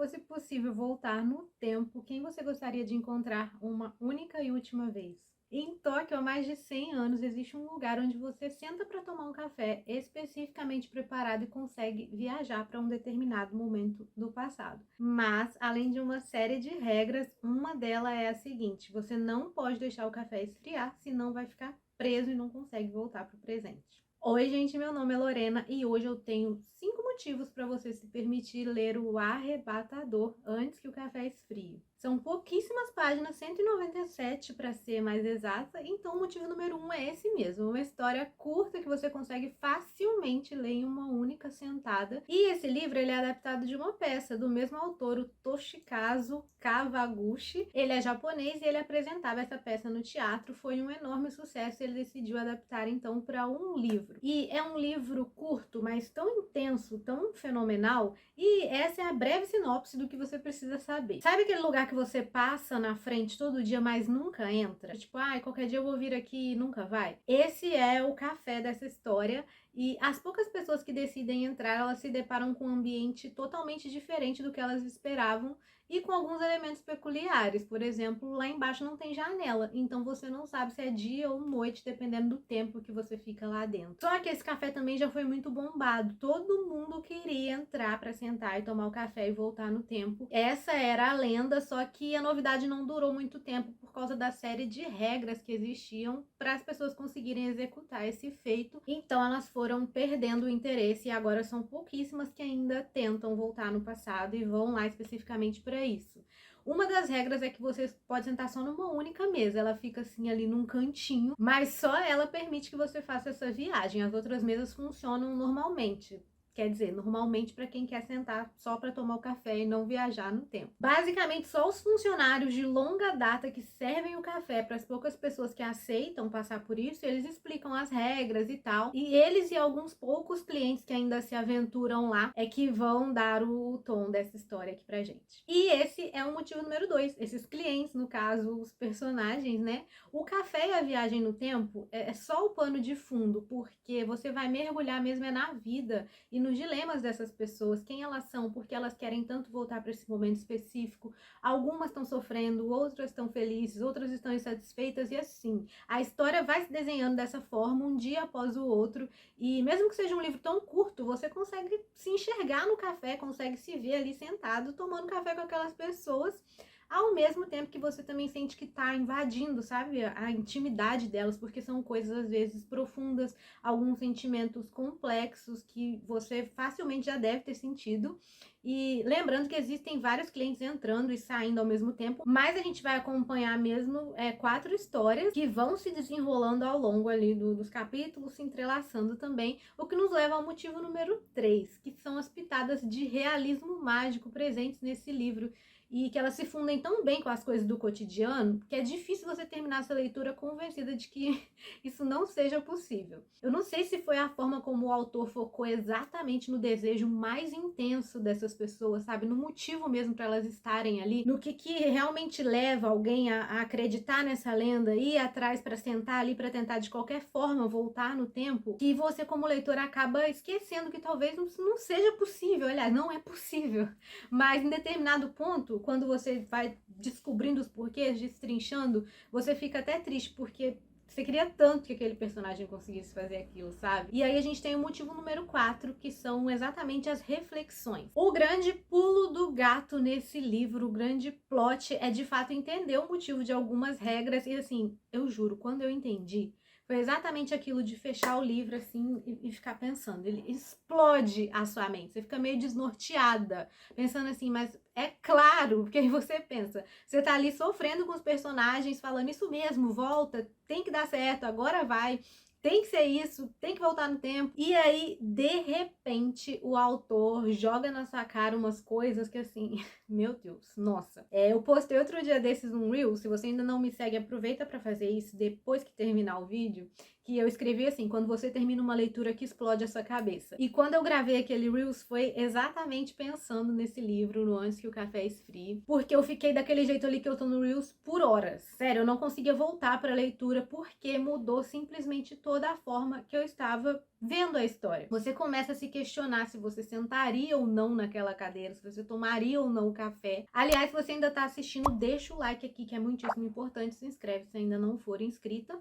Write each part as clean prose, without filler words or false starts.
fosse possível voltar no tempo, quem você gostaria de encontrar uma única e última vez? Em Tóquio, há mais de 100 anos, existe um lugar onde você senta para tomar um café especificamente preparado e consegue viajar para um determinado momento do passado. Mas, além de uma série de regras, uma delas é a seguinte: você não pode deixar o café esfriar, senão vai ficar preso e não consegue voltar para o presente. Oi, gente, meu nome é Lorena e hoje eu tenho 5 motivos para você se permitir ler O Arrebatador antes que o café esfrie. São pouquíssimas páginas, 197 para ser mais exata, então o motivo número 1 é esse mesmo, uma história curta que você consegue facilmente ler em uma única sentada. E esse livro ele é adaptado de uma peça do mesmo autor, o Toshikazu Kawaguchi. Ele é japonês e ele apresentava essa peça no teatro, foi um enorme sucesso e ele decidiu adaptar então para um livro. E é um livro curto, mas tão intenso, tão fenomenal, e essa é a breve sinopse do que você precisa saber. Sabe aquele lugar que você passa na frente todo dia, mas nunca entra? Tipo, ai, qualquer dia eu vou vir aqui e nunca vai? Esse é o café dessa história. E as poucas pessoas que decidem entrar, elas se deparam com um ambiente totalmente diferente do que elas esperavam e com alguns elementos peculiares. Por exemplo, lá embaixo não tem janela, então você não sabe se é dia ou noite, dependendo do tempo que você fica lá dentro. Só que esse café também já foi muito bombado. Todo mundo queria entrar para sentar e tomar o café e voltar no tempo. Essa era a lenda, só que a novidade não durou muito tempo por causa da série de regras que existiam para as pessoas conseguirem executar esse feito. Então elas foram perdendo o interesse e agora são pouquíssimas que ainda tentam voltar no passado e vão lá especificamente para isso. Uma das regras é que você pode sentar só numa única mesa, ela fica assim ali num cantinho, mas só ela permite que você faça essa viagem. As outras mesas funcionam normalmente. Quer dizer, normalmente para quem quer sentar só para tomar o café e não viajar no tempo. Basicamente, só os funcionários de longa data que servem o café para as poucas pessoas que aceitam passar por isso, eles explicam as regras e tal. E eles e alguns poucos clientes que ainda se aventuram lá é que vão dar o tom dessa história aqui pra gente. E esse é o motivo número 2. Esses clientes, no caso, os personagens, né? O café e a viagem no tempo é só o pano de fundo, porque você vai mergulhar mesmo na vida e nos dilemas dessas pessoas, quem elas são, porque elas querem tanto voltar para esse momento específico. Algumas estão sofrendo, outras estão felizes, outras estão insatisfeitas e assim. A história vai se desenhando dessa forma, um dia após o outro, e mesmo que seja um livro tão curto, você consegue se enxergar no café, consegue se ver ali sentado, tomando café com aquelas pessoas, ao mesmo tempo que você também sente que tá invadindo, sabe, a intimidade delas, porque são coisas às vezes profundas, alguns sentimentos complexos que você facilmente já deve ter sentido. E lembrando que existem vários clientes entrando e saindo ao mesmo tempo, mas a gente vai acompanhar mesmo 4 histórias que vão se desenrolando ao longo ali dos capítulos, se entrelaçando também, o que nos leva ao motivo número 3, que são as pitadas de realismo mágico presentes nesse livro, e que elas se fundem tão bem com as coisas do cotidiano que é difícil você terminar essa leitura convencida de que isso não seja possível. Eu não sei se foi a forma como o autor focou exatamente no desejo mais intenso dessas pessoas, sabe? No motivo mesmo para elas estarem ali, no que realmente leva alguém a acreditar nessa lenda, ir atrás para sentar ali para tentar de qualquer forma voltar no tempo, que você como leitor acaba esquecendo que talvez não seja possível. Aliás, não é possível. Mas em determinado ponto, quando você vai descobrindo os porquês, destrinchando, você fica até triste, porque você queria tanto que aquele personagem conseguisse fazer aquilo, sabe? E aí a gente tem o motivo número 4, que são exatamente as reflexões. O grande pulo do gato nesse livro, o grande plot, é de fato entender o motivo de algumas regras. E assim, eu juro, quando eu entendi, foi exatamente aquilo de fechar o livro assim e ficar pensando. Ele explode a sua mente. Você fica meio desnorteada, pensando assim, mas é claro, porque aí você pensa, você tá ali sofrendo com os personagens, falando isso mesmo, volta, tem que dar certo, agora vai. Tem que ser isso, tem que voltar no tempo. E aí, de repente, o autor joga na sua cara umas coisas que assim, meu Deus, nossa. Eu postei outro dia desses um Reel, se você ainda não me segue, aproveita pra fazer isso depois que terminar o vídeo, que eu escrevi assim: quando você termina uma leitura que explode a sua cabeça. E quando eu gravei aquele Reels foi exatamente pensando nesse livro, no Antes que o Café Esfrie, porque eu fiquei daquele jeito ali que eu tô no Reels por horas. Sério, eu não conseguia voltar pra leitura porque mudou simplesmente toda a forma que eu estava vendo a história. Você começa a se questionar se você sentaria ou não naquela cadeira, se você tomaria ou não o café. Aliás, se você ainda tá assistindo, deixa o like aqui, que é muitíssimo importante. Se inscreve se ainda não for inscrita.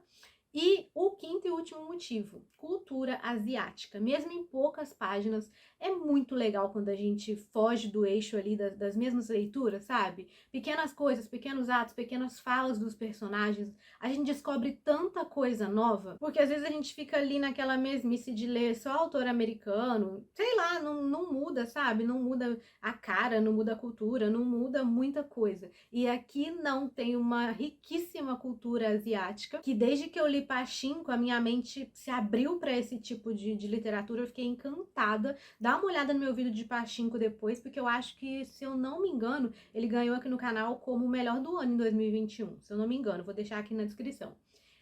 E o quinto e último motivo, cultura asiática. Mesmo em poucas páginas, é muito legal quando a gente foge do eixo ali das mesmas leituras, sabe? Pequenas coisas, pequenos atos, pequenas falas dos personagens, a gente descobre tanta coisa nova, porque às vezes a gente fica ali naquela mesmice de ler só autor americano, sei lá, não muda, sabe? Não muda a cara, não muda a cultura, não muda muita coisa. E aqui não, tem uma riquíssima cultura asiática, que desde que eu li Pachinko, a minha mente se abriu para esse tipo de literatura, eu fiquei encantada. Dá uma olhada no meu vídeo de Pachinko depois, porque eu acho que, se eu não me engano, ele ganhou aqui no canal como o melhor do ano em 2021, se eu não me engano, vou deixar aqui na descrição.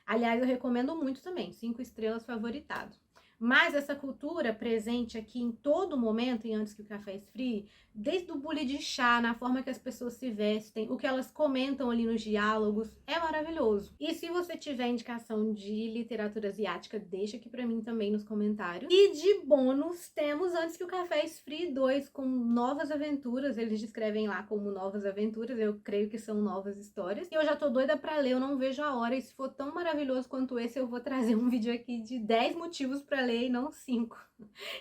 Aliás, eu recomendo muito também, 5 estrelas, favoritado. Mas essa cultura presente aqui em todo momento, em Antes que o Café Esfrie, desde o bule de chá, na forma que as pessoas se vestem, o que elas comentam ali nos diálogos, é maravilhoso. E se você tiver indicação de literatura asiática, deixa aqui pra mim também nos comentários. E de bônus, temos Antes que o Café Esfrie 2, com novas aventuras. Eles descrevem lá como novas aventuras, eu creio que são novas histórias. E eu já tô doida pra ler, eu não vejo a hora. E se for tão maravilhoso quanto esse, eu vou trazer um vídeo aqui de 10 motivos pra ler e não 5.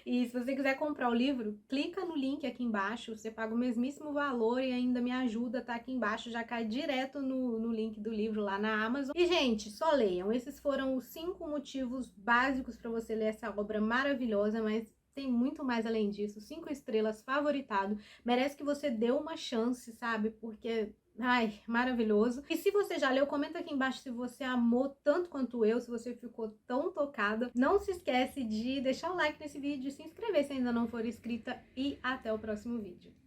E se você quiser comprar o livro, clica no link aqui embaixo, você paga o mesmíssimo valor e ainda me ajuda, tá aqui embaixo, já cai direto no link do livro lá na Amazon. E, gente, só leiam. Esses foram os 5 motivos básicos para você ler essa obra maravilhosa, mas tem muito mais além disso. 5 estrelas, favoritado. Merece que você dê uma chance, sabe? Porque... ai, maravilhoso. E se você já leu, comenta aqui embaixo se você amou tanto quanto eu, se você ficou tão tocada. Não se esquece de deixar o like nesse vídeo, se inscrever se ainda não for inscrita e até o próximo vídeo.